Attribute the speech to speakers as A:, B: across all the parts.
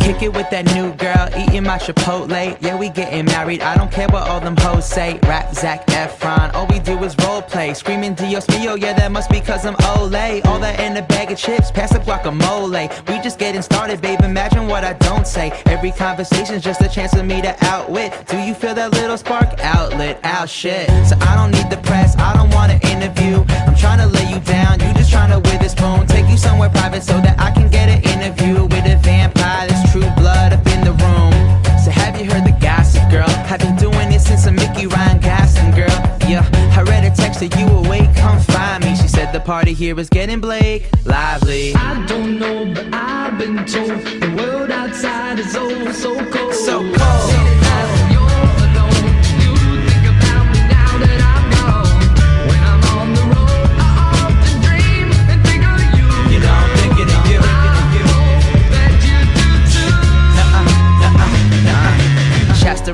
A: Kick it with that new girl, eating my Chipotle. Yeah, we getting married, I don't care what all them hoes say. Rap Zac Efron, all we do is role play. Screaming Dios mio, yeah, that must be cause I'm Olay. All that in a bag of chips, pass the guacamole. We just getting started, babe, imagine what I don't say. Every conversation's just a chance for me to outwit. Do you feel that little spark? Outlet, out shit. So I don't need the press, I don't want an interview. I'm trying to lay you down, you just trying to with this phone. Take you somewhere private so that I can get an interview with a vampire that's true blood up in the room. So have you heard the gossip, girl? I've been doing it since a Mickey Ryan Gosling, girl. Yeah, I read a text that you awake, come find me. She said the party here is getting Blake lively.
B: I don't know, but I've been told the world outside is oh so cold.
A: So cold.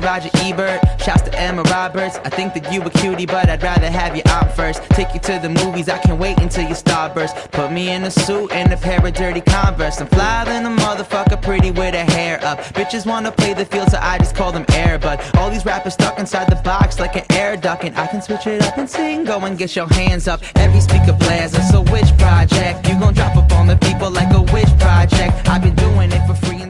A: Roger Ebert, shouts to Emma Roberts. I think that you a cutie, but I'd rather have you out first. Take you to the movies, I can't wait until your starburst. Put me in a suit and a pair of dirty Converse. I'm fly than a motherfucker, pretty with her hair up. Bitches wanna play the field, so I just call them Airbud. All these rappers stuck inside the box like an air duct, and I can switch it up and sing. Go and get your hands up, every speaker blasts. So which project? You gon' drop up on the people like a witch project? I've been doing it for free.